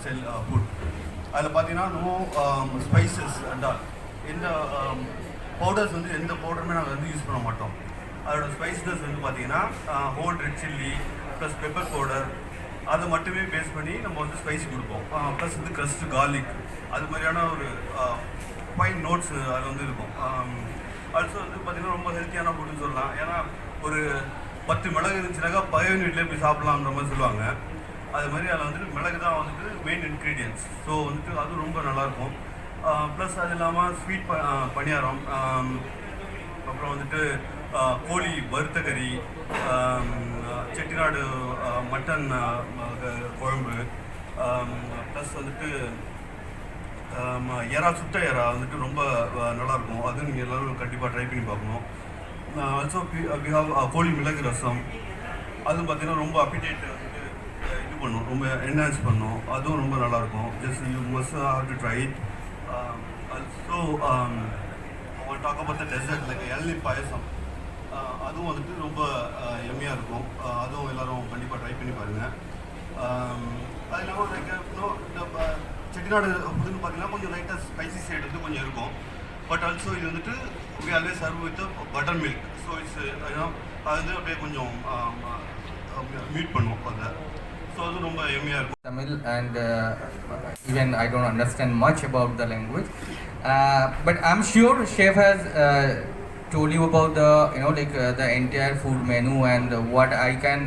sell food. அதில் பார்த்தீங்கன்னா no spices and all எந்த பவுடர்ஸ் வந்து எந்த பவுடருமே நாங்கள் வந்து யூஸ் பண்ண மாட்டோம். அதோட ஸ்பைசஸ் வந்து பார்த்தீங்கன்னா whole red chilli plus pepper powder அதை மட்டுமே பேஸ் பண்ணி நம்ம வந்து ஸ்பைசி கொடுப்போம். ப்ளஸ் வந்து க்ரஸ்ட்டு கார்லிக் அது மாதிரியான ஒரு ஃபைன் நோட்ஸ் அது வந்து இருக்கும். ஆல்சோ வந்து பார்த்திங்கன்னா ரொம்ப ஹெல்த்தியான ஃபுட்டுன்னு சொல்லலாம். ஏன்னா ஒரு 10 மிளகு இருந்துச்சுனாக்கா 15 வீட்டிலே போய் சாப்பிட்லான்ற மாதிரி சொல்லுவாங்க. அது மாதிரி அதில் வந்துட்டு மிளகு தான் வந்துட்டு மெயின் இன்க்ரீடியன்ட்ஸ். ஸோ வந்துட்டு அது ரொம்ப நல்லாயிருக்கும். ப்ளஸ் அது இல்லாமல் ஸ்வீட் பணியாரம், அப்புறம் வந்துட்டு கோழி வறுத்த கறி, செட்டிநாடு மட்டன் குழம்பு, ப்ளஸ் வந்துட்டு எறா சுட்ட எறா வந்துட்டு ரொம்ப நல்லாயிருக்கும். அது நீங்கள் எல்லோரும் கண்டிப்பாக ட்ரை பண்ணி பார்க்கணும். ஆல்சோ வி ஹாவ் கோழி மிளகு ரசம். அதுவும் பார்த்திங்கன்னா ரொம்ப அப்பிடேட் வந்துட்டு இது பண்ணும், ரொம்ப என்ஹான்ஸ் பண்ணும். அதுவும் ரொம்ப நல்லாயிருக்கும். Just you must have to try it. Also talk about the dessert like ilaneer payasam. அதுவும் வந்துட்டு ரொம்ப எம்மையாக இருக்கும். அதுவும் எல்லோரும் கண்டிப்பாக ட்ரை பண்ணி பாருங்கள். அது இல்லாமல் லைக் இந்த செட்டிநாடு ஃபுட்டுன்னு பார்த்தீங்கன்னா கொஞ்சம் லைட்டாக ஸ்பைசி சைடு வந்து கொஞ்சம் இருக்கும். பட் ஆல்சோ இது வந்துட்டு we always serve with buttermilk. So it's அது வந்து அப்படியே கொஞ்சம் மீட் பண்ணுவோம் அதை. ஸோ அது ரொம்ப எம்மையாக இருக்கும். Tamil and even I don't understand much about the language, but I'm sure chef has told you about the the entire food menu and what I can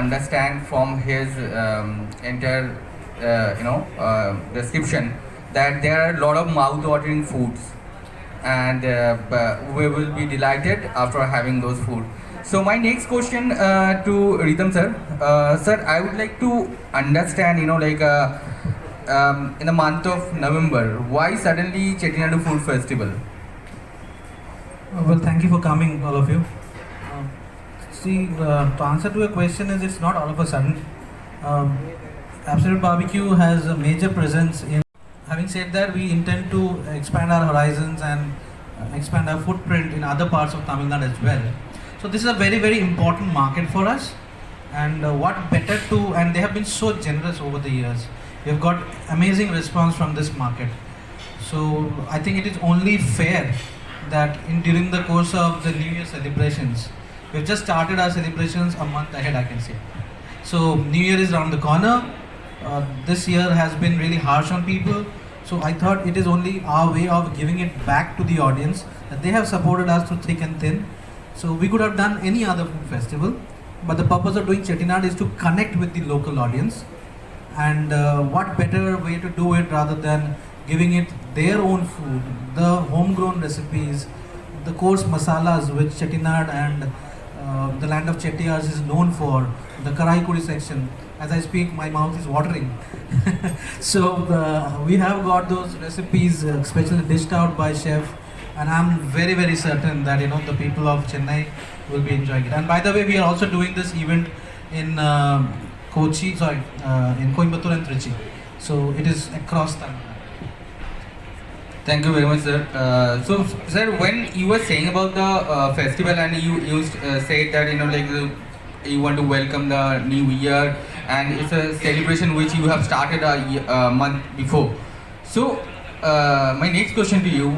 understand from his entire description, that there are a lot of mouth-watering foods, and we will be delighted after having those food. So my next question to Rhythm sir, sir, I would like to understand, in the month of November, why suddenly Chettinadu Food Festival? Well, thank you for coming, all of you. To answer to your question is, it's not all of a sudden. Absolute Barbecue has a major presence in. Having said that, we intend to expand our horizons and expand our footprint in other parts of Tamil Nadu as well. So this is a very, very important market for us, and what better to, and they have been so generous over the years. We have got amazing response from this market. So I think it is only fair that during the course of the New Year celebrations, we have just started our celebrations a month ahead, I can say. So New Year is around the corner. This year has been really harsh on people. So I thought it is only our way of giving it back to the audience, that they have supported us through thick and thin. So we could have done any other food festival, but the purpose of doing Chettinad is to connect with the local audience. And what better way to do it rather than giving it their own food, the homegrown recipes, the coarse masalas which Chettinad and the land of Chettiars is known for, the Karaikudi section. As I speak, my mouth is watering. So we have got those recipes specially dished out by chef, and I'm very, very certain that the people of Chennai will be enjoying it. And by the way, we are also doing this event in in Coimbatore and Trichy. So it is across Tamil Nadu. Thank you very much, sir. So, sir, when you were saying about the festival and you said that you want to welcome the new year, and it's a celebration which you have started a month before. So, my next question to you: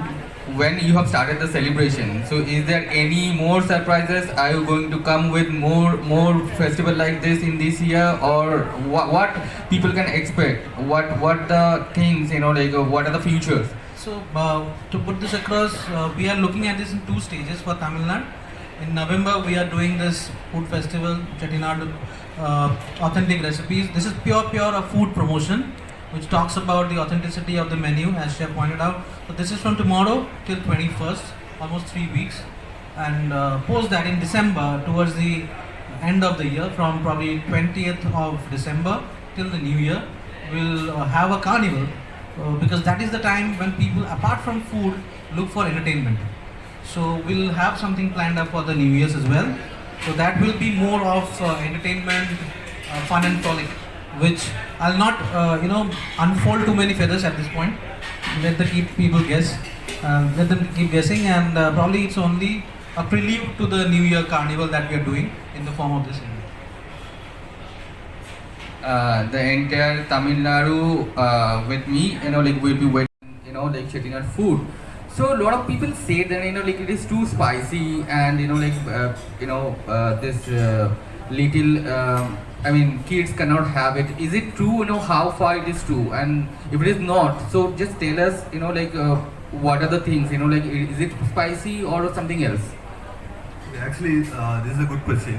when you have started the celebration, so is there any more surprises? Are you going to come with more festival like this in this year, or what people can expect? What the things what are the futures? So to put this across, we are looking at this in 2 stages for Tamil Nadu. In November, we are doing this food festival, Chettinad authentic recipes. This is pure a food promotion, which talks about the authenticity of the menu, as Chef pointed out. So this is from tomorrow till 21st, almost 3 weeks. And post that in December, towards the end of the year, from probably 20th of December till the New Year, we'll have a carnival, because that is the time when people, apart from food, look for entertainment. So we'll have something planned up for the New Year's as well. So that will be more of entertainment, fun and frolic, which I'll not unfold too many feathers at this point. Let the people guess. Let them keep guessing, and probably it's only a prelude to the New Year carnival that we are doing in the form of this event. The entire Tamil Nadu with me, like will be waiting, like Chettinad food. So a lot of people say that like it is too spicy, and this little. I mean, kids cannot have it. Is it true? How far it is true, and if it is not, so just tell us. Like what are the things? Like is it spicy or something else? Actually, this is a good question.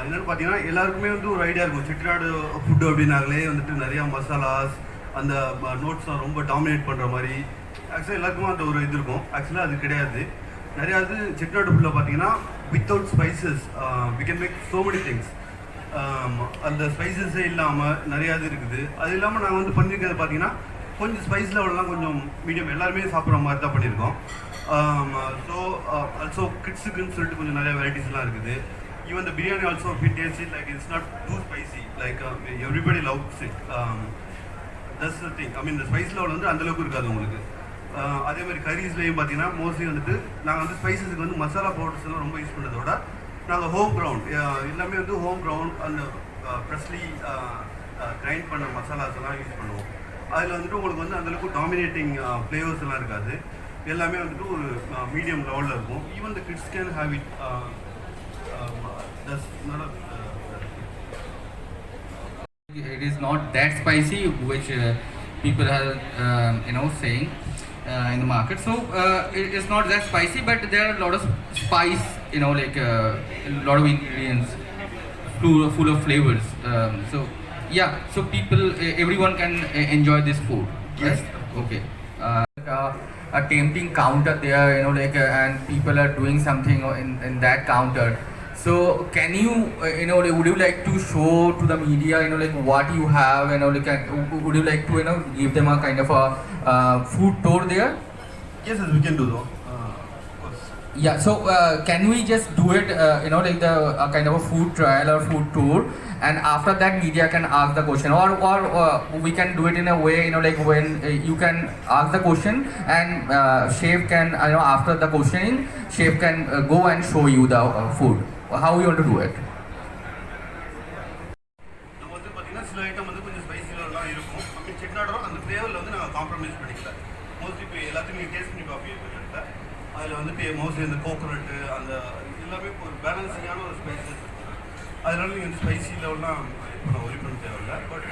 என்னென்னு பார்த்தீங்கன்னா எல்லாருக்குமே வந்து ஒரு idea இருக்கும் Chettinad food அப்படின்னாங்களே வந்துட்டு நிறையா மசாலாஸ் அந்த நோட்ஸ்லாம் ரொம்ப டாமினேட் பண்ணுற மாதிரி ஆக்சுவலாக எல்லாருக்குமே அந்த ஒரு இது இருக்கும். ஆக்சுவலாக அது கிடையாது. நிறையா இது செட்டிநாடு ஃபுட்டில் பார்த்தீங்கன்னா without spices we can make so many things. அந்த ஸ்பைசஸே இல்லாமல் நிறையா இது இருக்குது. அது இல்லாமல் நாங்கள் வந்து பண்ணியிருக்கிறது பார்த்தீங்கன்னா கொஞ்சம் ஸ்பைஸ் லெவல்லாம் கொஞ்சம் மீடியம் எல்லாருமே சாப்பிட்ற மாதிரி தான் பண்ணியிருக்கோம். ஸோ ஆல்சோ கிட்ஸுக்குன்னு சொல்லிட்டு கொஞ்சம் நிறையா வெரைட்டிஸ்லாம் இருக்குது. Even the biryani also, if you taste it, like it's not too spicy. Like everybody loves it. That's the thing. I mean, the spice level வந்து அந்த அளவுக்கு இருக்காது உங்களுக்கு. அதே மாதிரி கரீஸ்லேயும் பார்த்தீங்கன்னா மோஸ்ட்லி வந்துட்டு நாங்கள் வந்து ஸ்பைசஸுக்கு வந்து மசாலா பவுடர்ஸ் எல்லாம் ரொம்ப யூஸ் பண்ணுறத விட நாங்கள் ஹோம் கிரவுண்ட் எல்லாமே வந்து ஹோம் கிரவுண்ட் அந்த ஃப்ரெஷ்லி கிரைண்ட் பண்ண மசாலாஸ் எல்லாம் யூஸ் பண்ணுவோம். அதில் வந்துட்டு உங்களுக்கு வந்து அந்தளவுக்கு டாமினேட்டிங் ஃப்ளேவர்ஸ் எல்லாம் இருக்காது. எல்லாமே வந்துட்டு ஒரு மீடியம் லெவலில் இருக்கும். Even the kids can have it. That's not a, It is not that spicy, which people are saying in the market. So it is not that spicy, but there are a lot of spice, like a lot of ingredients, full of flavors. So yeah, so people, everyone can enjoy this food. Yes. Okay. A tempting counter there, and people are doing something in that counter. So can you, would you like to show to the media, like what you have, would you like to, give them a kind of a food tour there? Yes, we can do that. Of course. Yeah, so can we just do it, like the kind of a food trial or food tour, and after that media can ask the question, or we can do it in a way, like when you can ask the question and chef can, after the questioning, chef can go and show you the food. How you want to do it? நம்ம வந்து பார்த்தீங்கன்னா சில item வந்து கொஞ்சம் ஸ்பைசிலாம் இருக்கும். அப்படி செட்டிநாடோ அந்த ஃப்ளேவரில் வந்து நாங்கள் காம்ப்ரமைஸ் பண்ணிக்கல. மோஸ்ட்லி இப்போ எல்லாத்தையும் நீங்கள் டேஸ்ட் பண்ணி பார்ப்பீங்க. அதில் வந்துட்டு மோஸ்ட்லி இந்த கோகோனட்டு அந்த எல்லாமே ஒரு பேலன்சிங்கான ஒரு ஸ்பைசஸ் இருக்குது. அதனால நீங்கள் வந்து ஸ்பைசி லெவல்லாம் இப்போ நான் ஒரி பண்ண தேவையில்லை. பட்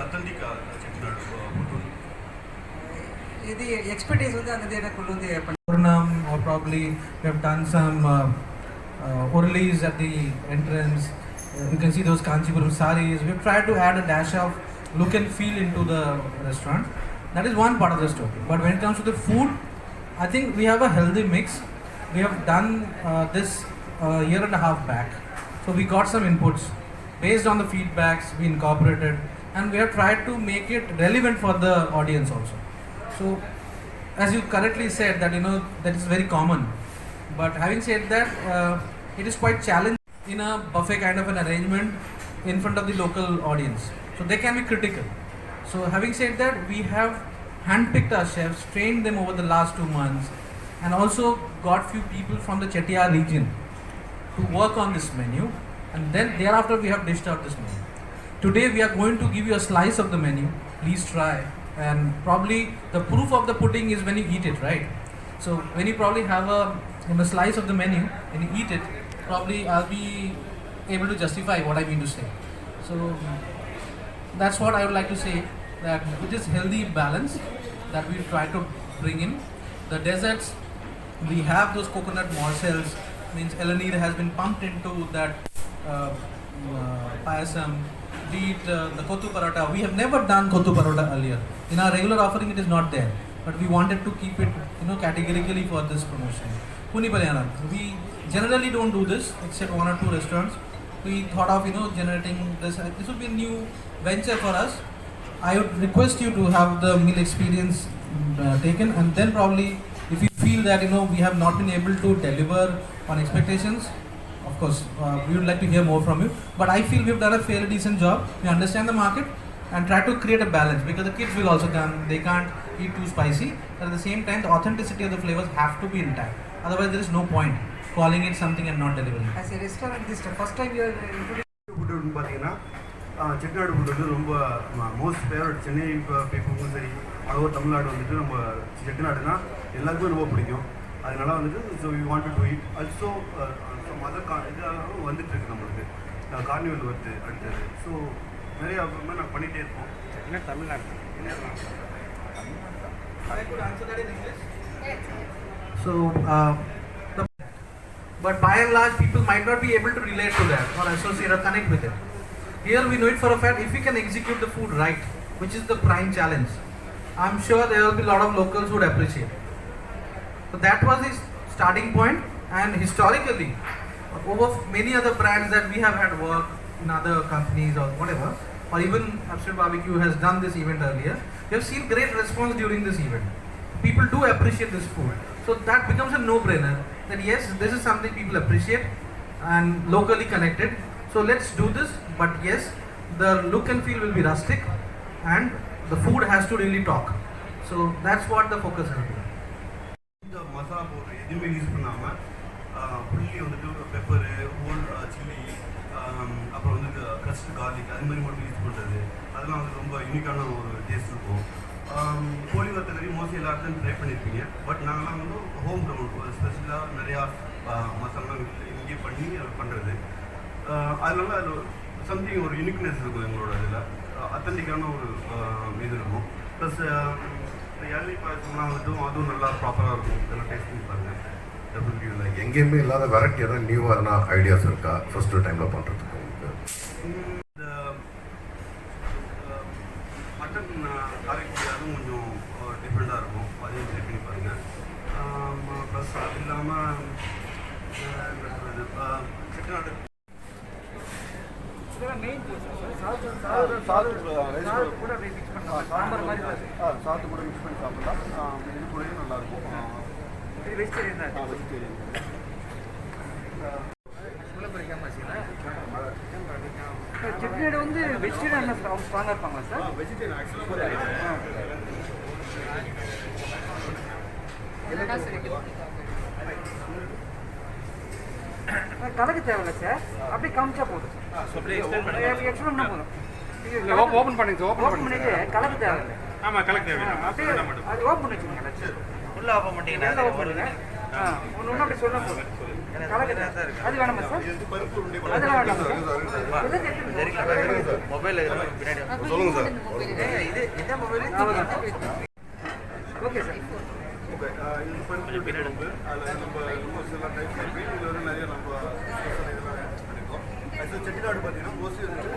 அத்தன்டிக் செட்டிநாடு ஃபுட் வந்து இது எக்ஸ்பர்டீஸ் வந்து அந்த தேவை கொண்டு வந்து Purnam, or probably we have done some Urlis at the entrance. You can see those Kanchipuram saris. We have tried to add a dash of look and feel into the restaurant. That is one part of the story. But when it comes to the food, I think we have a healthy mix. We have done this a year and a half back. So we got some inputs. Based on the feedbacks, we incorporated, and we have tried to make it relevant for the audience also. So, as you correctly said, that that is very common. But having said that, it is quite challenging in a buffet kind of an arrangement in front of the local audience. So they can be critical. So having said that, we have handpicked our chefs, trained them over the last 2 months, and also got few people from the Chettiar region to work on this menu. And then thereafter we have dished out this menu. Today we are going to give you a slice of the menu. Please try. And probably the proof of the pudding is when you eat it, right? So when you probably have a slice of the menu and you eat it, probably I'll be able to justify what I mean to say. So that's what I would like to say, that with this healthy balance that we try to bring in. The desserts, we have those coconut morsels, means Elanir has been pumped into that payasam. Be it the Kottu Parota, we have never done Kottu Parota earlier. In our regular offering it is not there, but we wanted to keep it categorically for this promotion. Puni Palyana, we generally don't do this except 1 or 2 restaurants. We thought of generating this. This would be a new venture for us. I would request you to have the meal experience taken, and then probably if you feel that we have not been able to deliver on expectations, of course, we would like to hear more from you. But I feel we've done a fairly decent job. We understand the market and try to create a balance, because the kids will also come. They can't eat too spicy. But at the same time, the authenticity of the flavors have to be intact. Otherwise, there is no point calling it something and not delivering. As a restaurant, this the first time you are introducing. ஃபுட்டுன்னு பார்த்தீங்கன்னா Chettinad food வந்து ரொம்ப most favourite. Chennai பீப்புளுக்கும் சரி, அதுவும் தமிழ்நாடு வந்துட்டு நம்ம செட்டிநாடுனா எல்லாருக்குமே ரொம்ப பிடிக்கும். அதனால வந்துட்டு so we wanted to eat also mother இதெல்லாம் வந்துட்டு இருக்கு நம்மளுக்கு. கார்னிவல் வருது அடுத்தது. ஸோ நிறைய நாங்கள் பண்ணிகிட்டே இருப்போம். என்ன Tamil Nadu I could answer that in English. So, but by and large, people might not be able to relate to that or associate or connect with it. Here, we know it for a fact. If we can execute the food right, which is the prime challenge, I'm sure there will be a lot of locals who would appreciate it. So that was the starting point, and historically, over many other brands that we have had work in other companies or whatever, or even Absolute Barbecue has done this event earlier, we have seen great response during this event. People do appreciate this food. So that becomes a no-brainer that yes, this is something people appreciate and locally connected. So let's do this, but yes, the look and feel will be rustic and the food has to really talk. So that's what the focus will be. இந்த masala powder எதுவுமே use பண்ணாமல் fully வந்துட்டு pepper, whole chilli, அப்புறம் வந்து crust garlic அது மாதிரி மட்டும் use பண்ணுறது, அதெல்லாம் வந்து ரொம்ப யூனிக்கான ஒரு டேஸ்ட் இருக்கும். கோழி வறுத்தக்கறி மோஸ்ட்லி எல்லா இடத்துலையும் ட்ரை பண்ணியிருப்பீங்க. பட் நாங்கள்லாம் வந்து ஹோம் க்ரவுண்ட் ஸ்பெஷலாக நிறையா மசாலா இங்கே பண்ணி பண்ணுறது. அதனால அது சம்திங் ஒரு யூனிக்னஸ் இருக்கும் எங்களோட இதில். அத்தன்டிக்கான ஒரு இது இருக்கும். ப்ளஸ் இளநீ பாயசம்லாம் வந்துட்டும் அதுவும் நல்லா ப்ராப்பராக இருக்கும். இதெல்லாம் டேஸ்ட் பண்ணி பாருங்கள். டெஃபினெட்லி லைக் எங்கேயுமே இல்லாத வெரைட்டி எதாவது நியூவாக எதனா ஐடியாஸ் இருக்கா ஃபர்ஸ்ட் டைமில் பண்ணுறதுக்கு உங்களுக்கு? இந்த மட்டன் காரைக்குடி அதுவும் கொஞ்சம் டிஃப்ரெண்ட்டாக இருக்கும். அதையும் ட்ரை பண்ணி பாருங்கள். ப்ளஸ் அது இல்லாமல் செட்டிநாடு சாத்து கூட மிக்ஸ் பண்ணி சாப்பிடலாம். இது கூடயும் நல்லாயிருக்கும். இது வெஜிடேரியன் தான். வெஜிடேரியன் செட்டிநாடு வந்து வெஜிடேரியன் ஸ்ட்ராங்காக இருப்பாங்களா சார்? வெஜிடேரியன் ஆக்சுவலாக கலக்கு தேவையில்ல சார், அப்படியே காமிச்சா போதும். எக்ஸ்பிளைன் பண்ணால் போதும். ஓப்பன் பண்ணிட்டு ஓப்பன் பண்ணிட்டு கலக்கு தேவையில்லை. ஆமாம் கலெக்ட் தேவை. அப்படியே அது ஓப்பன் பண்ணி வச்சுக்கோங்க. உள்ள ஓப்பன் பண்ணிட்டீங்கன்னா நல்லா ஓப்பன் பண்ணுங்க. ஒன்று ஒன்று அப்படி சொன்னால் போதும். கலக்கு அது வேணாமா சார்? அதெல்லாம் வேண்டாம் சார். மொபைல் பின்னாடி சொல்லுங்கள் சார். இது என்ன மொபைல்? Okay sir. ஓகே, இது பருப்பு பின்னாடி அதில் நம்ம ஆல்மோஸ்ட் எல்லாம் டைப் பண்ணி இதில் வந்து நிறைய நம்ம இதெல்லாம் பண்ணியிருக்கோம். ஆக்சுவலாக செட்டிநாடு பார்த்தீங்கன்னா மோஸ்ட்லி வந்துட்டு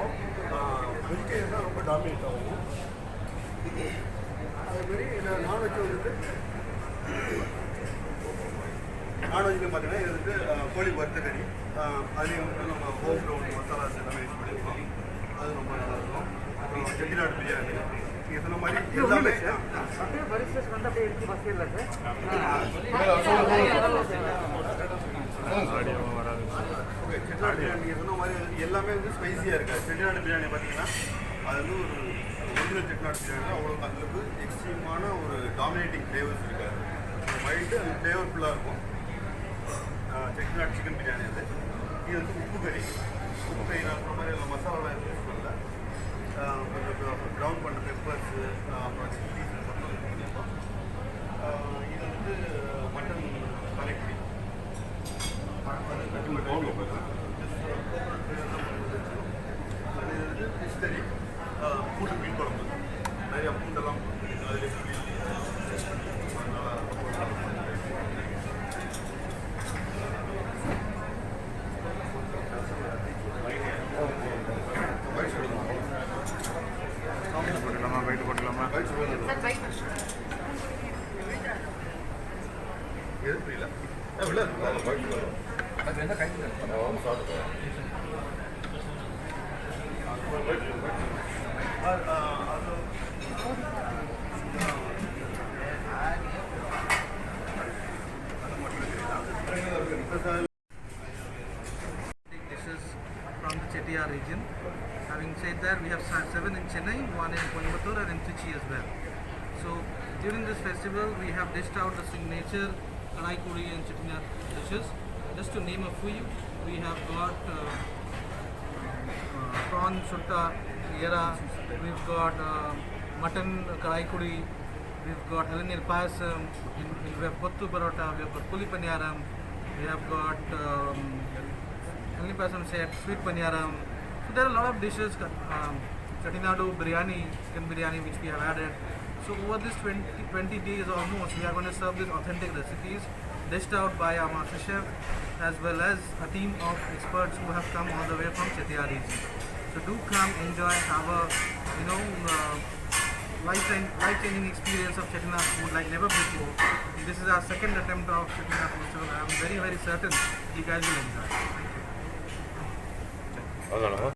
வெஜிடேரியன் தான் ரொம்ப டாமினேட் ஆகும். அதேமாரி நான்வெஜ் வந்துட்டு நான்வெஜ்லையும் பார்த்தீங்கன்னா இது வந்து கோழி வறுத்தக்கறி, அதுலேயும் வந்து நம்ம ஹோம் க்ரவுண்ட் மசாலாஸ் எல்லாமே யூஸ் பண்ணியிருக்கோம். அது ரொம்ப நல்லாயிருக்கும். அப்புறம் செட்டிநாடு பிரியாணி நீங்கள் சொன்ன மாதிரி எல்லாமே அப்படியே பரிசஸ் வந்து அப்படியே எடுத்து பஸ் இல்லை சார். ஓகே, செட்டிநாடு பிரியாணி நீங்கள் சொன்ன மாதிரி எல்லாமே வந்து ஸ்பைஸியாக இருக்குது. செட்டிநாடு பிரியாணி பார்த்தீங்கன்னா அது வந்து ஒரு ஒரிஜினல் செட்டிநாடு பிரியாணி அவ்வளோ அந்தளவுக்கு எக்ஸ்ட்ரீமான ஒரு டாமினேட்டிங் ஃப்ளேவர்ஸ் இருக்காது. மைல்டு அந்த ஃப்ளேவர்ஃபுல்லாக இருக்கும். செட்டிநாடு சிக்கன் பிரியாணி அது. இது வந்து உப்பு கறி நான் சொன்ன மாதிரி எல்லாம் மசாலாலாம் எதுவும் யூஸ் பண்ணல. கொஞ்சம் ப்ரௌன் பண்ண பெப்பர்ஸு, அப்புறம் சில்லிஸ் மட்டும் யூஸ் பண்ணியிருக்கோம். இது வந்து மட்டன் காரைக்குடி. அது வந்து ஃபிஷ் கறி, பூண்டு மீன் குழம்பு, நிறையா பூண்டெல்லாம் அதில் போட்டுக்கலாமா? பைட்டு போட்டுக்கலாமா? எது புரியல? இல்லை அது என்ன கை Chettiar region. Having said that, we have 7 in Chennai, 1 in Coimbatore and in Trichy as well. So during this festival, we have dished out the signature Kadai Kuri and Chettiar dishes. Just to name a few, we have got prawn sutta, yera, we've got mutton Kadai Kuri, we've got Elanir Payasam, we have Pottu Parota, we have got Puli Paniyaram, we have got Elanir Payasam set, Sweet Paniyaram. So there are a lot of dishes, Chettinadu biryani, chicken biryani which we have added. So over this 20 days almost, we are going to serve these authentic recipes dished out by our master chef as well as a team of experts who have come all the way from Chettiar region. So do come, enjoy, have a life-changing experience of Chettinad food like never before. This is our second attempt of Chettinad festival. I am very, very certain you guys will enjoy. அதானமா